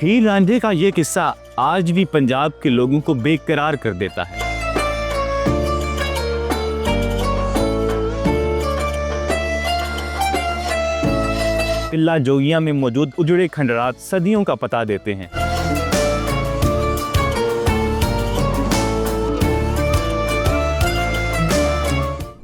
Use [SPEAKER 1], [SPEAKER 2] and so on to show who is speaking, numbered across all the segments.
[SPEAKER 1] हीर रांझे का ये किस्सा आज भी पंजाब के लोगों को बेकरार कर देता है। टिल्ला जोगियां में मौजूद उजड़े खंडरात सदियों का पता देते हैं।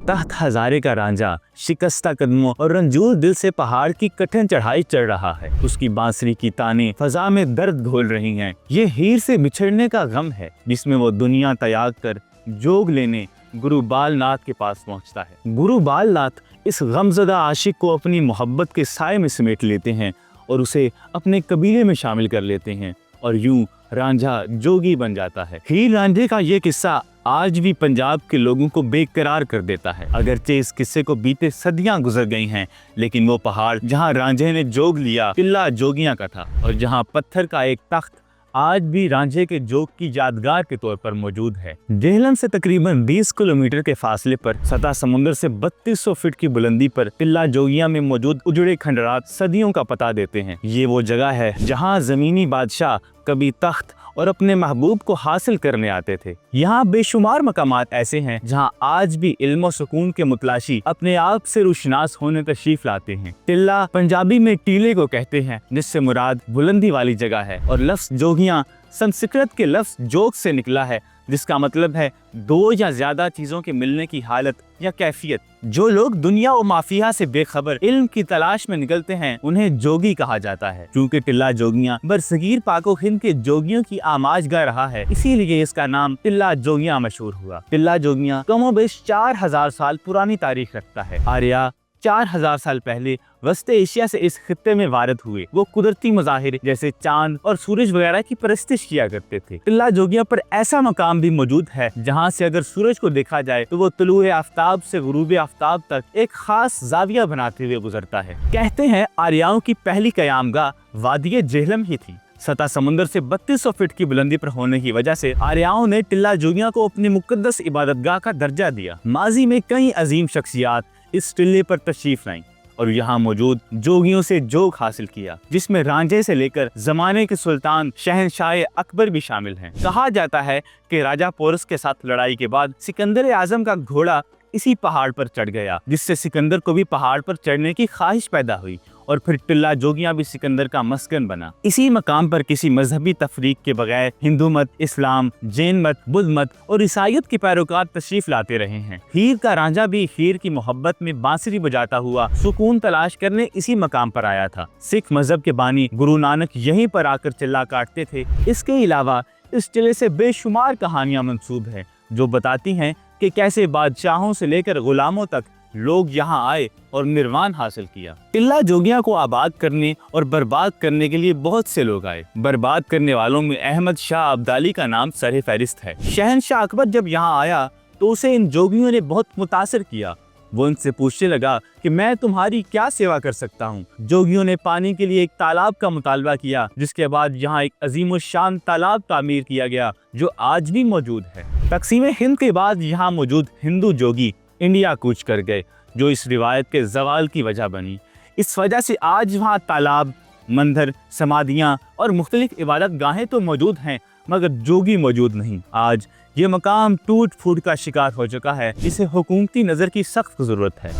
[SPEAKER 1] तख्त हजारे का रांझा शिकस्ता कदमों और रंजूर दिल से पहाड़ की कठिन चढ़ाई चढ़ रहा है। उसकी बांसुरी की तानें फजा में दर्द घोल रही हैं। ये हीर से बिछड़ने का गम है जिसमें वो दुनिया त्याग कर जोग लेने गुरु बालनाथ के पास पहुंचता है। गुरु बालनाथ इस गमज़दा आशिक को अपनी मोहब्बत के साए में समेट लेते हैं और उसे अपने कबीले में शामिल कर लेते हैं और यूं रांझा जोगी बन जाता है। हीर रांझे का ये किस्सा आज भी पंजाब के लोगों को बेकरार कर देता है। अगरचे इस किस्से को बीते सदियां गुजर गई हैं, लेकिन वो पहाड़ जहां रांझे ने जोग लिया टिल्ला जोगियां का था और जहां पत्थर का एक तख्त आज भी रांझे के जोग की यादगार के तौर पर मौजूद है। जेहलम से तकरीबन 20 किलोमीटर के फासले पर सतह समुद्र से 3200 फीट की बुलंदी पर टिल्ला जोगियां में मौजूद उजड़े खंडरात सदियों का पता देते हैं। ये वो जगह है जहां जमीनी बादशाह कभी तख्त और अपने महबूब को हासिल करने आते थे। यहाँ बेशुमार मकामात ऐसे हैं जहाँ आज भी इल्म और सुकून के मुतलाशी अपने आप से रुशनास होने तशरीफ लाते हैं। टिल्ला पंजाबी में टीले को कहते हैं, जिससे मुराद बुलंदी वाली जगह है, और लफ्ज़ जोगियाँ संस्कृत के लफ्ज़ जोग से निकला है, जिसका मतलब है दो या ज्यादा चीजों के मिलने की हालत या कैफियत। जो लोग दुनिया और माफिया से बेखबर इल्म की तलाश में निकलते हैं उन्हें जोगी कहा जाता है। क्योंकि टिल्ला जोगियां बरसगीर पाको हिंद के जोगियों की आमाजगाह रहा है, इसीलिए इसका नाम टिल्ला जोगियां मशहूर हुआ। टिल्ला जोगियां कमोबेश 4000 साल पुरानी तारीख रखता है। आर्या 4000 साल पहले वस्ते एशिया से इस खित्ते में वारद हुए। वो कुदरती मज़ाहिर जैसे चांद और सूरज वगैरह की परस्तिश किया करते थे। टिल्ला जोगियां पर ऐसा मकाम भी मौजूद है जहां से अगर सूरज को देखा जाए तो वो तुलुए आफ्ताब से गुरूब आफ्ताब तक एक खास जाविया बनाते हुए गुजरता है। कहते हैं आर्याओं की पहली कयामगाह वादी जेहलम ही थी। सतह समुद्र से 3200 फीट की बुलंदी पर होने की वजह से आर्याओं ने टिल्ला जोगियां को अपनी मुकद्दस इबादतगाह का दर्जा दिया। माजी में कई अजीम शख्सियात इस टिल्ले पर तशरीफ लाई और यहाँ मौजूद जोगियों से जोग हासिल किया, जिसमें रांझे से लेकर जमाने के सुल्तान शहनशाह अकबर भी शामिल हैं। कहा जाता है कि राजा पोरस के साथ लड़ाई के बाद सिकंदर आजम का घोड़ा इसी पहाड़ पर चढ़ गया, जिससे सिकंदर को भी पहाड़ पर चढ़ने की ख्वाहिश पैदा हुई और फिर टिल्ला जोगियां भी सिकंदर का मस्कन बना। इसी मकाम पर किसी मजहबी तफरीक के बगैर हिंदू मत, इस्लाम, जैन मत, बुद्ध मत और ईसाईयत के पैरोकार तशरीफ लाते रहे हैं। हीर का रांझा भी हीर की मोहब्बत में बांसुरी बजाता हुआ सुकून तलाश करने इसी मकाम पर आया था। सिख मजहब के बानी गुरु नानक यहीं पर आकर चिल्ला काटते थे। इसके अलावा इस टिल्ले से बेशुमार कहानियां मंसूब है जो बताती हैं कि कैसे बादशाहों से लेकर गुलामों तक लोग यहाँ आए और निर्वाण हासिल किया। टिल्ला जोगियां को आबाद करने और बर्बाद करने के लिए बहुत से लोग आए। बर्बाद करने वालों में अहमद शाह अब्दाली का नाम सर फहरिस्त है। शहनशाह अकबर जब यहाँ आया तो उसे इन जोगियों ने बहुत मुतासिर किया। वो इनसे पूछने लगा कि मैं तुम्हारी क्या सेवा कर सकता हूँ। जोगियों ने पानी के लिए एक तालाब का मुतालबा किया, जिसके बाद यहाँ एक अजीमुशान तालाब तामीर किया गया जो आज भी मौजूद है। तकसीम हिंद के बाद यहाँ मौजूद हिंदू जोगी इंडिया कूच कर गए, जो इस रिवायत के जवाल की वजह बनी। इस वजह से आज वहाँ तालाब, मंदिर, समाधियाँ और मुख्तलिफ इबादत गाहें तो मौजूद हैं, मगर जोगी मौजूद नहीं। आज ये मकाम टूट फूट का शिकार हो चुका है, जिसे हुकूमती नज़र की सख्त ज़रूरत है।